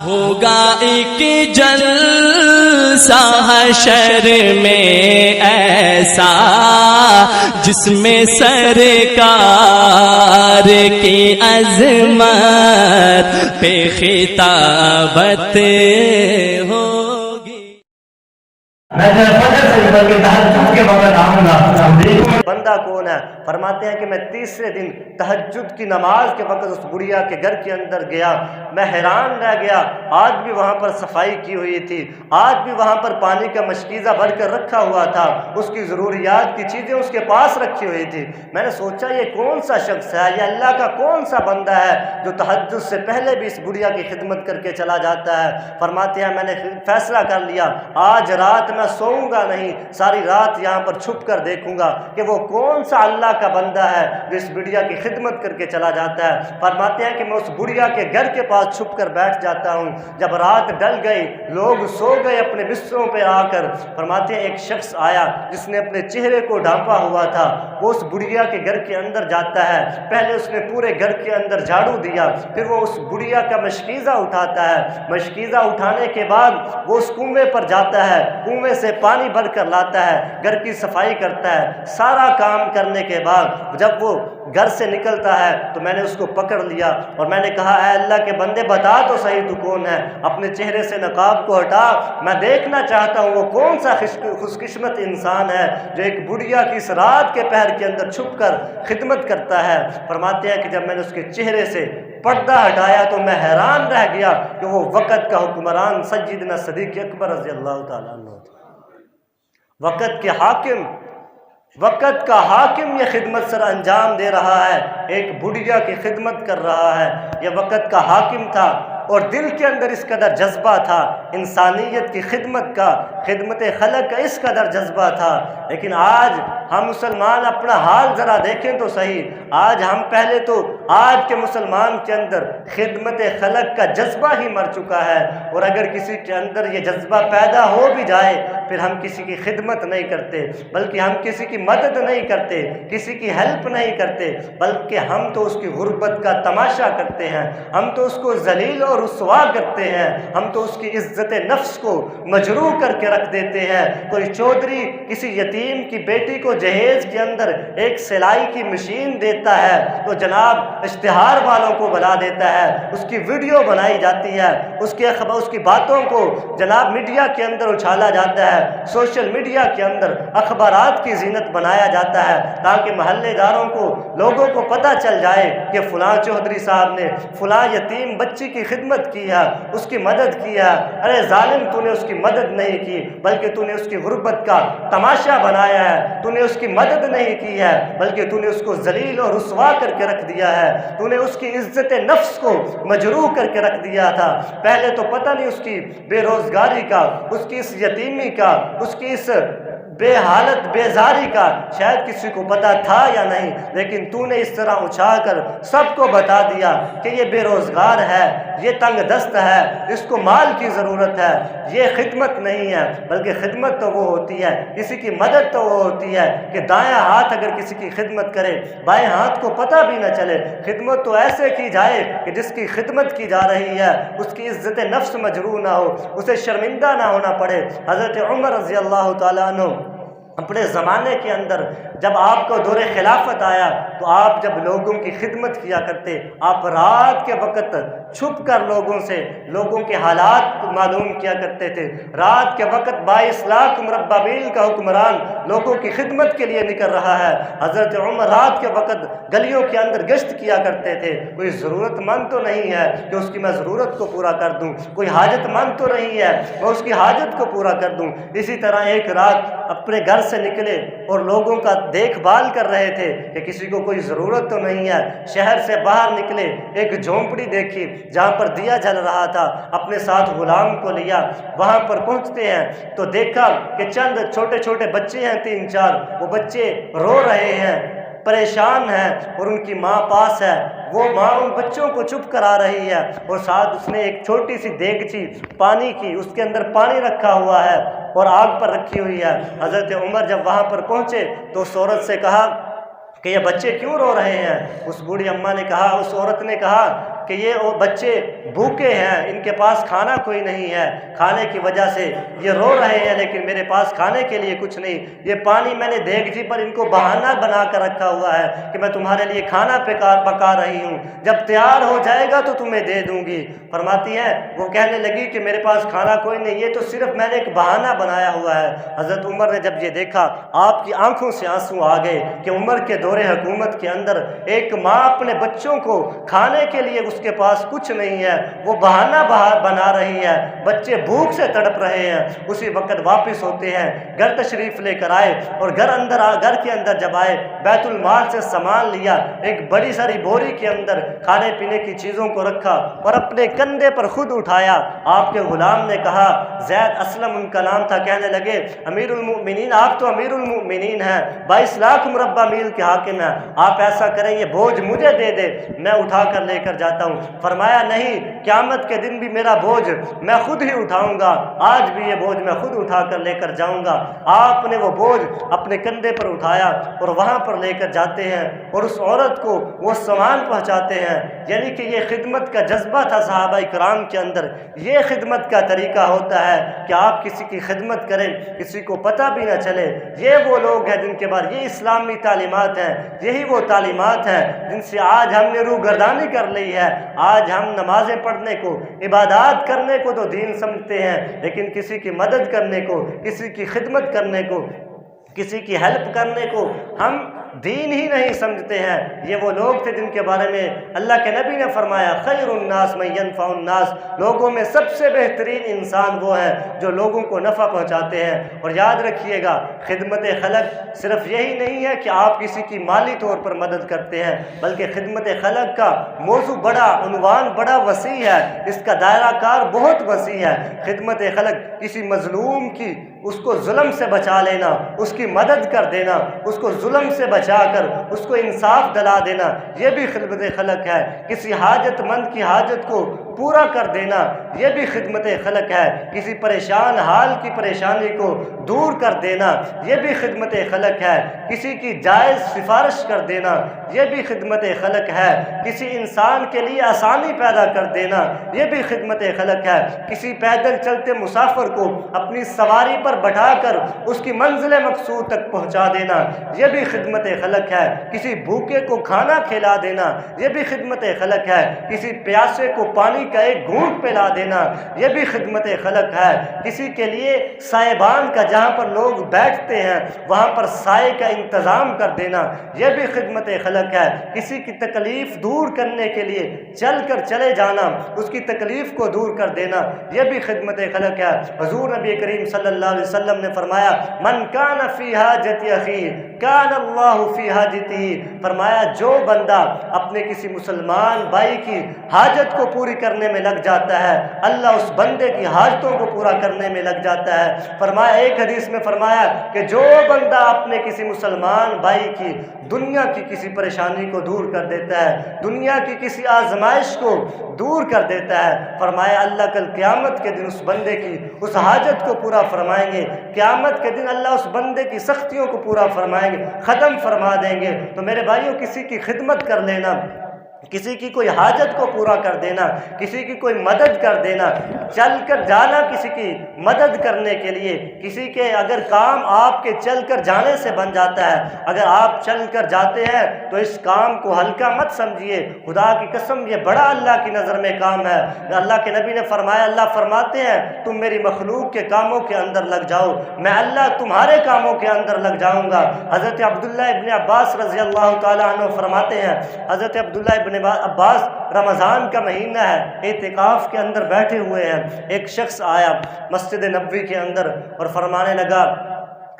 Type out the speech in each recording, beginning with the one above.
ہوگا ایک جلسہ حشر میں ایسا جس میں سرکار کی عظمت پہ خطابت ہوگی۔ بندہ کون ہے؟ فرماتے ہیں کہ میں تیسرے دن تہجد کی نماز کے وقت اس بڑھیا کے گھر کے اندر گیا، میں حیران رہ گیا۔ آج بھی وہاں پر صفائی کی ہوئی تھی، آج بھی وہاں پر پانی کا مشکیزہ بھر کر رکھا ہوا تھا، اس کی ضروریات کی چیزیں اس کے پاس رکھی ہوئی تھی۔ میں نے سوچا یہ کون سا شخص ہے، یہ اللہ کا کون سا بندہ ہے جو تہجد سے پہلے بھی اس بڑھیا کی خدمت کر کے چلا جاتا ہے۔ فرماتے ہیں میں نے فیصلہ کر لیا آج رات میں سوؤں گا نہیں، ساری رات یہاں پر چھپ کر دیکھوں گا کہ وہ کون سا اللہ کا بندہ ہے جو اس بڑھیا کی خدمت کر کے چلا جاتا ہے۔ فرماتے ہیں کہ میں اس بڑھیا کے گھر کے پاس چھپ کر بیٹھ جاتا ہوں۔ جب رات ڈل گئی، لوگ سو گئے اپنے بستروں پہ آ کر، فرماتے ہیں ایک شخص آیا جس نے اپنے چہرے کو ڈھانپا ہوا تھا، وہ اس بڑھیا کے گھر کے اندر جاتا ہے، پہلے اس نے پورے گھر کے اندر جھاڑو دیا، پھر وہ اس بڑھیا کا مشکیزہ اٹھاتا ہے، مشکیزہ اٹھانے کے بعد وہ اس کنویں پر جاتا ہے، کنویں سے پانی بھر کر لاتا ہے، گھر کی صفائی کرتا ہے۔ سارا کام کرنے کے بعد جب وہ گھر سے نکلتا ہے تو میں نے اس کو پکڑ لیا اور میں نے کہا اے اللہ کے بندے بتا تو صحیح تو کون ہے، اپنے چہرے سے نقاب کو ہٹا، میں دیکھنا چاہتا ہوں وہ کون سا خوش قسمت انسان ہے جو ایک بڑھیا کی اس رات کے پہر کے اندر چھپ کر خدمت کرتا ہے۔ فرماتے ہیں کہ جب میں نے اس کے چہرے سے پردہ ہٹایا تو میں حیران رہ گیا کہ وہ وقت کا حکمران سیدنا صدیق اکبر رضی اللہ تعالیٰ عنہ، وقت کے حاکم، وقت کا حاکم یہ خدمت سر انجام دے رہا ہے، ایک بڑھیا کی خدمت کر رہا ہے۔ یہ وقت کا حاکم تھا اور دل کے اندر اس قدر جذبہ تھا انسانیت کی خدمت کا، خدمت خلق کا اس قدر جذبہ تھا۔ لیکن آج ہم مسلمان اپنا حال ذرا دیکھیں تو صحیح، آج ہم پہلے تو آج کے مسلمان کے اندر خدمت خلق کا جذبہ ہی مر چکا ہے، اور اگر کسی کے اندر یہ جذبہ پیدا ہو بھی جائے پھر ہم کسی کی خدمت نہیں کرتے، بلکہ ہم کسی کی مدد نہیں کرتے، کسی کی ہیلپ نہیں کرتے، بلکہ ہم تو اس کی غربت کا تماشا کرتے ہیں، ہم تو اس کو ذلیل اور رسوا کرتے ہیں، ہم تو اس کی عزت نفس کو مجروح کر کے رکھ دیتے ہیں۔ کوئی چودھری کسی یتیم کی بیٹی کو جہیز کے اندر ایک سلائی کی مشین دیتا ہے تو جناب اشتہار والوں کو بلا دیتا ہے، اس کی ویڈیو بنائی جاتی ہے، اس کی باتوں کو جناب میڈیا کے اندر اچھالا جاتا ہے، سوشل میڈیا کے اندر اخبارات کی زینت بنایا جاتا ہے تاکہ محلے داروں کو، لوگوں کو پتہ چل جائے کہ فلاں چودھری صاحب نے فلاں یتیم بچی کی خدمت کی ہے، اس کی مدد کی ہے۔ ارے ظالم، تو نے اس کی مدد نہیں کی بلکہ تو نے اس کی غربت کا تماشا بنایا ہے، تو نے اس کی مدد نہیں کی ہے بلکہ تو نے اس کو ذلیل اور رسوا کر کے رکھ دیا ہے، تو نے اس کی عزت نفس کو مجروح کر کے رکھ دیا تھا۔ پہلے تو پتہ نہیں اس کی بے روزگاری کا، اس کی اس یتیمی کا، اس کی اس بے حالت بیزاری کا شاید کسی کو پتہ تھا یا نہیں، لیکن تو نے اس طرح اچھا کر سب کو بتا دیا کہ یہ بے روزگار ہے، یہ تنگ دست ہے، اس کو مال کی ضرورت ہے۔ یہ خدمت نہیں ہے، بلکہ خدمت تو وہ ہوتی ہے، کسی کی مدد تو وہ ہوتی ہے کہ دایاں ہاتھ اگر کسی کی خدمت کرے بائیں ہاتھ کو پتہ بھی نہ چلے۔ خدمت تو ایسے کی جائے کہ جس کی خدمت کی جا رہی ہے اس کی عزت نفس مجروح نہ ہو، اسے شرمندہ نہ ہونا پڑے۔ حضرت عمر رضی اللہ تعالیٰ عنہ اپنے زمانے کے اندر جب آپ کو دور خلافت آیا تو آپ جب لوگوں کی خدمت کیا کرتے، آپ رات کے وقت چھپ کر لوگوں کے حالات معلوم کیا کرتے تھے۔ رات کے وقت 22 لاکھ مربع میل کا حکمران لوگوں کی خدمت کے لیے نکل رہا ہے، حضرت عمر رات کے وقت گلیوں کے اندر گشت کیا کرتے تھے۔ کوئی ضرورت مند تو نہیں ہے کہ اس کی میں ضرورت کو پورا کر دوں، کوئی حاجت مند تو نہیں ہے میں اس کی حاجت کو پورا کر دوں۔ اسی طرح ایک رات اپنے گھر سے نکلے اور لوگوں کا دیکھ بھال کر رہے تھے کہ کسی کو کوئی ضرورت تو نہیں ہے۔ شہر سے باہر نکلے، ایک جھونپڑی دیکھی جہاں پر دیا جل رہا تھا، اپنے ساتھ غلام کو لیا، وہاں پر پہنچتے ہیں تو دیکھا کہ چند چھوٹے چھوٹے بچے ہیں 3-4، وہ بچے رو رہے ہیں، پریشان ہیں اور ان کی ماں پاس ہے۔ وہ ماں ان بچوں کو چپ کرا رہی ہے اور ساتھ اس نے ایک چھوٹی سی دیگچی پانی کی، اس کے اندر پانی رکھا ہوا ہے اور آگ پر رکھی ہوئی ہے۔ حضرت عمر جب وہاں پر پہنچے تو اس عورت سے کہا کہ یہ بچے کیوں رو رہے ہیں؟ اس بوڑھی اماں نے کہا، اس عورت نے کہا کہ یہ بچے بھوکے ہیں، ان کے پاس کھانا کوئی نہیں ہے، کھانے کی وجہ سے یہ رو رہے ہیں لیکن میرے پاس کھانے کے لیے کچھ نہیں، یہ پانی میں نے دیگچی پر ان کو بہانہ بنا کر رکھا ہوا ہے کہ میں تمہارے لیے کھانا پکا رہی ہوں، جب تیار ہو جائے گا تو تمہیں دے دوں گی۔ فرماتی ہے وہ کہنے لگی کہ میرے پاس کھانا کوئی نہیں، یہ تو صرف میں نے ایک بہانہ بنایا ہوا ہے۔ حضرت عمر نے جب یہ دیکھا آپ کی آنکھوں سے آنسو آ گئے کہ عمر کے دور حکومت کے اندر ایک ماں اپنے بچوں کو کھانے کے لیے اس کے پاس کچھ نہیں ہے، وہ بہانہ بنا رہی ہے، بچے بھوک سے تڑپ رہے ہیں۔ اسی وقت واپس ہوتے ہیں، گھر تشریف لے کر آئے اور گھر کے اندر جب آئے بیت المال سے سامان لیا، ایک بڑی ساری بوری کے اندر کھانے پینے کی چیزوں کو رکھا اور اپنے کندھے پر خود اٹھایا۔ آپ کے غلام نے کہا، زید اسلم ان کا نام تھا، کہنے لگے امیر المؤمنین آپ تو امیر المؤمنین ہیں، 22 لاکھ مربع میل کے حاکم ہیں، آپ ایسا کریں یہ بوجھ مجھے دے دے، میں اٹھا کر لے کر جاتا ہوں۔ فرمایا نہیں، قیامت کے دن بھی میرا بوجھ میں خود ہی اٹھاؤں گا، آج بھی یہ بوجھ میں خود اٹھا کر لے کر جاؤں گا۔ آپ نے وہ بوجھ اپنے کندھے پر اٹھایا اور وہاں پر لے کر جاتے ہیں اور اس عورت کو وہ سامان پہنچاتے ہیں۔ یعنی کہ یہ خدمت کا جذبہ تھا صحابہ کرام کے اندر، یہ خدمت کا طریقہ ہوتا ہے کہ آپ کسی کی خدمت کریں، کسی کو پتہ بھی نہ چلے۔ یہ وہ لوگ ہیں جن کے بعد یہ اسلامی تعلیمات ہیں، یہی وہ تعلیمات ہیں جن سے آج ہم نے روگردانی کر لی ہے۔ آج ہم نمازیں پڑھنے کو، عبادات کرنے کو تو دین سمجھتے ہیں، لیکن کسی کی مدد کرنے کو، کسی کی خدمت کرنے کو، کسی کی ہیلپ کرنے کو ہم دین ہی نہیں سمجھتے ہیں۔ یہ وہ لوگ تھے جن کے بارے میں اللہ کے نبی نے فرمایا، خیر الناس من ینفع الناس، لوگوں میں سب سے بہترین انسان وہ ہے جو لوگوں کو نفع پہنچاتے ہیں۔ اور یاد رکھیے گا، خدمت خلق صرف یہی نہیں ہے کہ آپ کسی کی مالی طور پر مدد کرتے ہیں، بلکہ خدمت خلق کا موضوع بڑا، عنوان بڑا وسیع ہے، اس کا دائرہ کار بہت وسیع ہے۔ خدمت خلق کسی مظلوم کی، اس کو ظلم سے بچا لینا، اس کی مدد کر دینا، اس کو ظلم سے بچا کر اس کو انصاف دلا دینا، یہ بھی خدمت خلق ہے۔ کسی حاجت مند کی حاجت کو پورا کر دینا، یہ بھی خدمت خلق ہے۔ کسی پریشان حال کی پریشانی کو دور کر دینا، یہ بھی خدمت خلق ہے۔ کسی کی جائز سفارش کر دینا، یہ بھی خدمت خلق ہے۔ کسی انسان کے لیے آسانی پیدا کر دینا، یہ بھی خدمت خلق ہے۔ کسی پیدل چلتے مسافر کو اپنی سواری پر بٹھا کر اس کی منزل مقصود تک پہنچا دینا، یہ بھی خدمت خلق ہے۔ کسی بھوکے کو کھانا کھلا دینا، یہ بھی خدمت خلق ہے۔ کسی پیاسے کو پانی کا ایک گھونٹ پلا دینا، یہ بھی خدمت خلق ہے۔ کسی کے لیے سائبان کا، جہاں پر لوگ بیٹھتے ہیں وہاں پر سائے کا انتظام کر دینا، یہ بھی خدمت خلق ہے۔ کسی کی تکلیف دور کرنے کے لیے چل کر چلے جانا، اس کی تکلیف کو دور کر دینا، یہ بھی خدمت خلق ہے۔ حضور نبی کریم صلی اللہ علیہ وسلم نے فرمایا، من کان فی حاجت اخیہ کان اللہ فی حاجتہ، فرمایا جو بندہ اپنے کسی مسلمان بھائی کی حاجت کو پوری کرنے میں لگ جاتا ہے، اللہ اس بندے کی حاجتوں کو پورا کرنے میں لگ جاتا ہے۔ فرمایا ایک حدیث میں فرمایا کہ جو بندہ اپنے کسی مسلمان بھائی کی دنیا کی کسی پریشانی کو دور کر دیتا ہے، دنیا کی کسی آزمائش کو دور کر دیتا ہے، فرمایا اللہ کل قیامت کے دن اس بندے کی اس حاجت کو پورا فرمائیں گے۔ قیامت کے دن اللہ اس بندے کی سختیوں کو پورا فرمائیں گے، ختم فرما دیں گے۔ تو میرے بھائیوں، کسی کی خدمت کر لینا، کسی کی کوئی حاجت کو پورا کر دینا، کسی کی کوئی مدد کر دینا، چل کر جانا کسی کی مدد کرنے کے لیے، کسی کے اگر کام آپ کے چل کر جانے سے بن جاتا ہے، اگر آپ چل کر جاتے ہیں تو اس کام کو ہلکا مت سمجھیے، خدا کی قسم یہ بڑا اللہ کی نظر میں کام ہے۔ اللہ کے نبی نے فرمایا، اللہ فرماتے ہیں تم میری مخلوق کے کاموں کے اندر لگ جاؤ، میں اللہ تمہارے کاموں کے اندر لگ جاؤں گا۔ حضرت عبداللہ ابن عباس رضی اللہ تعالیٰ عنہ فرماتے ہیں، حضرت عبداللہ ابن عباس رمضان کا مہینہ ہے، اعتکاف کے اندر بیٹھے ہوئے ہیں، ایک شخص آیا مسجد نبوی کے اندر اور فرمانے لگا،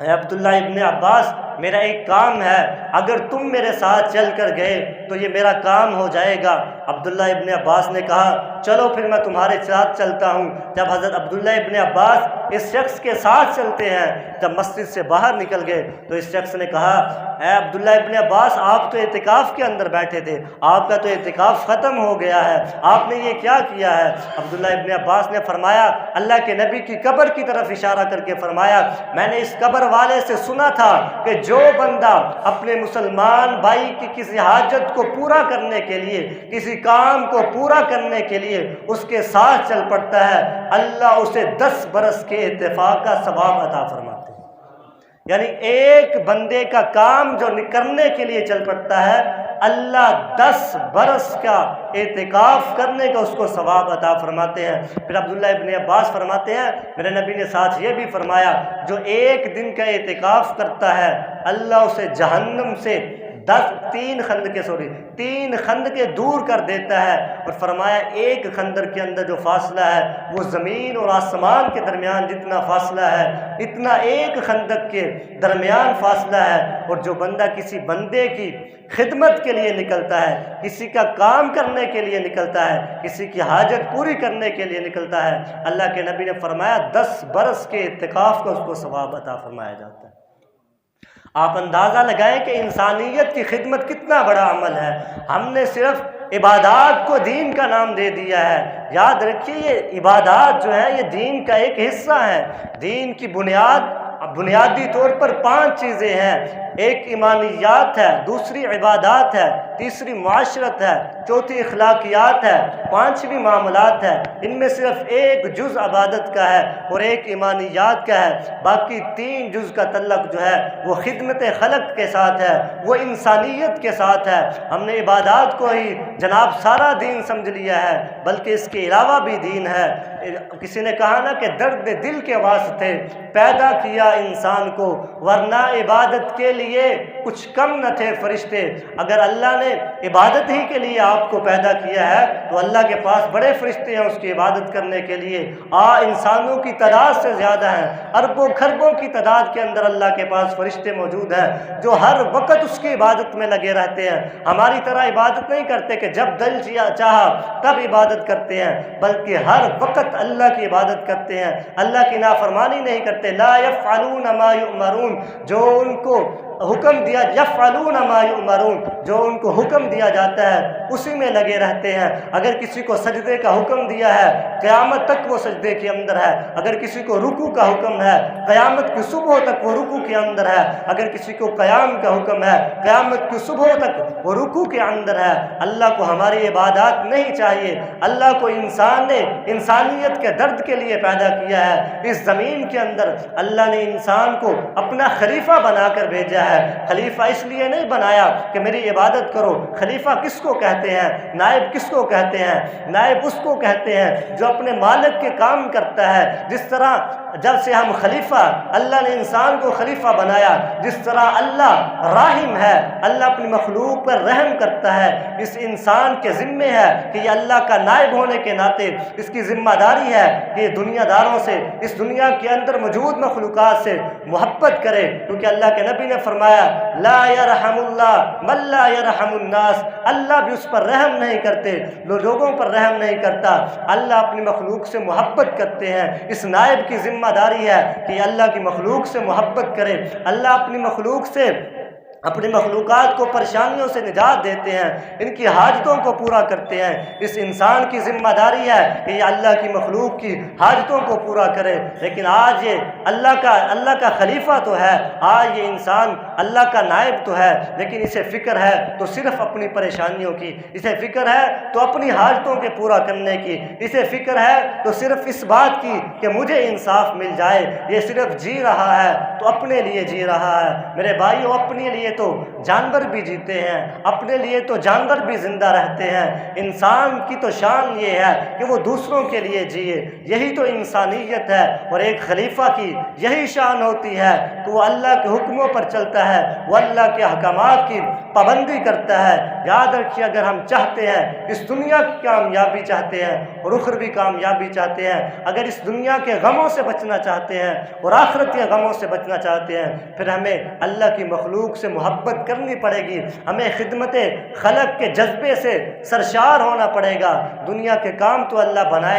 اے عبداللہ ابن عباس میرا ایک کام ہے، اگر تم میرے ساتھ چل کر گئے تو یہ میرا کام ہو جائے گا۔ عبداللہ ابن عباس نے کہا چلو پھر میں تمہارے ساتھ چلتا ہوں۔ جب حضرت عبداللہ ابن عباس اس شخص کے ساتھ چلتے ہیں، جب مسجد سے باہر نکل گئے تو اس شخص نے کہا، اے عبداللہ ابن عباس آپ تو اعتکاف کے اندر بیٹھے تھے، آپ کا تو اعتکاف ختم ہو گیا ہے، آپ نے یہ کیا کیا ہے؟ عبداللہ ابن عباس نے فرمایا، اللہ کے نبی کی قبر کی طرف اشارہ کر کے فرمایا، میں نے اس قبر والے سے سنا تھا کہ جو بندہ اپنے مسلمان بھائی کی کسی حاجت کو پورا کرنے کے لیے، کسی کام کو پورا کرنے کے لیے اس کے ساتھ چل پڑتا ہے، اللہ اسے 10 برس کے اتفاق کا ثواب عطا فرماتے ہیں۔ یعنی ایک بندے کا کام جو کرنے کے لیے چل پڑتا ہے، اللہ 10 برس کا اعتکاف کرنے کا اس کو ثواب عطا فرماتے ہیں۔ پھر عبداللہ ابن عباس فرماتے ہیں میرے نبی نے ساتھ یہ بھی فرمایا، جو ایک دن کا اعتکاف کرتا ہے اللہ اسے جہنم سے 3 خندقیں دور کر دیتا ہے، اور فرمایا ایک خندق کے اندر جو فاصلہ ہے وہ زمین اور آسمان کے درمیان جتنا فاصلہ ہے، اتنا ایک خندق کے درمیان فاصلہ ہے۔ اور جو بندہ کسی بندے کی خدمت کے لیے نکلتا ہے، کسی کا کام کرنے کے لیے نکلتا ہے، کسی کی حاجت پوری کرنے کے لیے نکلتا ہے، اللہ کے نبی نے فرمایا 10 برس کے اعتکاف کا اس کو ثواب عطا فرمایا جاتا ہے۔ آپ اندازہ لگائیں کہ انسانیت کی خدمت کتنا بڑا عمل ہے۔ ہم نے صرف عبادات کو دین کا نام دے دیا ہے۔ یاد رکھیے یہ عبادات جو ہے یہ دین کا ایک حصہ ہے۔ دین کی بنیادی طور پر 5 چیزیں ہیں۔ ایک ایمانیات ہے، دوسری عبادات ہے، تیسری معاشرت ہے، چوتھی اخلاقیات ہے، 5ویں معاملات ہے۔ ان میں صرف ایک جز عبادت کا ہے اور ایک ایمانیات کا ہے، باقی 3 جز کا تعلق جو ہے وہ خدمت خلق کے ساتھ ہے، وہ انسانیت کے ساتھ ہے۔ ہم نے عبادات کو ہی جناب سارا دین سمجھ لیا ہے، بلکہ اس کے علاوہ بھی دین ہے۔ کسی نے کہا نا کہ درد دل کے واسطے پیدا کیا انسان کو، ورنہ عبادت کے لیے کچھ کم نہ تھے فرشتے۔ اگر اللہ نے عبادت ہی کے لیے آپ کو پیدا کیا ہے تو اللہ کے پاس بڑے فرشتے ہیں اس کی عبادت کرنے کے لیے۔ انسانوں کی تعداد سے زیادہ ہیں، اربوں خربوں کی تعداد کے اندر اللہ کے پاس فرشتے موجود ہیں جو ہر وقت اس کی عبادت میں لگے رہتے ہیں۔ ہماری طرح عبادت نہیں کرتے کہ جب دل چاہا تب عبادت کرتے ہیں، بلکہ ہر وقت اللہ کی عبادت کرتے ہیں، اللہ کی نافرمانی نہیں کرتے۔ لا یفعلون ما یؤمرون، جو ان کو حکم دیا، یفعلون ما یؤمرون، جو ان کو حکم دیا جاتا ہے اسی میں لگے رہتے ہیں۔ اگر کسی کو سجدے کا حکم دیا ہے قیامت تک وہ سجدے کے اندر ہے، اگر کسی کو رکوع کا حکم ہے قیامت کی صبح تک وہ رکوع کے اندر ہے، اگر کسی کو قیام کا حکم ہے قیامت کی صبح تک وہ رکوع کے اندر ہے۔ اللہ کو ہماری عبادات نہیں چاہیے، اللہ کو انسان نے انسانیت کے درد کے لیے پیدا کیا ہے۔ اس زمین کے اندر اللہ نے انسان کو اپنا خلیفہ بنا کر بھیجا ہے۔ خلیفہ اس لیے نہیں بنایا کہ میری عبادت کرو۔ خلیفہ کس کو کہتے ہیں؟ نائب کس کو کہتے ہیں؟ نائب اس کو کہتے ہیں جو اپنے مالک کے کام کرتا ہے۔ جس طرح جب سے ہم خلیفہ، اللہ نے انسان کو خلیفہ بنایا، جس طرح اللہ راحم ہے، اللہ اپنی مخلوق پر رحم کرتا ہے، اس انسان کے ذمے ہے کہ یہ اللہ کا نائب ہونے کے ناطے اس کی ذمہ داری ہے کہ یہ دنیا داروں سے، اس دنیا کے اندر موجود مخلوقات سے محبت کرے، کیونکہ اللہ کے نبی نے فرمایا لا یرحم اللہ من لا یرحم الناس، اللہ بھی اس پر رحم نہیں کرتے، لوگوں پر رحم نہیں کرتا۔ اللہ اپنی مخلوق سے محبت کرتے ہیں۔ اس نائب کی ذمہ داری ہے کہ اللہ کی مخلوق سے محبت کرے۔ اللہ اپنی مخلوق سے، اپنی مخلوقات کو پریشانیوں سے نجات دیتے ہیں، ان کی حاجتوں کو پورا کرتے ہیں۔ اس انسان کی ذمہ داری ہے کہ یہ اللہ کی مخلوق کی حاجتوں کو پورا کرے۔ لیکن آج یہ اللہ کا خلیفہ تو ہے، آج یہ انسان اللہ کا نائب تو ہے، لیکن اسے فکر ہے تو صرف اپنی پریشانیوں کی، اسے فکر ہے تو اپنی حاجتوں کے پورا کرنے کی، اسے فکر ہے تو صرف اس بات کی کہ مجھے انصاف مل جائے۔ یہ صرف جی رہا ہے تو اپنے لیے جی رہا ہے۔ میرے بھائیو، اپنے لیے تو جانور بھی جیتے ہیں، اپنے لیے تو جانور بھی زندہ رہتے ہیں۔ انسان کی تو شان یہ ہے کہ وہ دوسروں کے لیے جیے، یہی تو انسانیت ہے۔ اور ایک خلیفہ کی یہی شان ہوتی ہے کہ وہ اللہ کے حکموں پر چلتا ہے، وہ اللہ کے احکامات کی پابندی کرتا ہے۔ یاد رکھیے، اگر ہم چاہتے ہیں اس دنیا کی کامیابی چاہتے ہیں اور اخروی کامیابی چاہتے ہیں، اگر اس دنیا کے غموں سے بچنا چاہتے ہیں اور آخرت کے غموں سے بچنا چاہتے ہیں، پھر ہمیں اللہ کی مخلوق سے محبت کرنی پڑے گی، ہمیں خدمت خلق کے جذبے سے سرشار ہونا پڑے گا۔ دنیا کے کام تو اللہ بنائے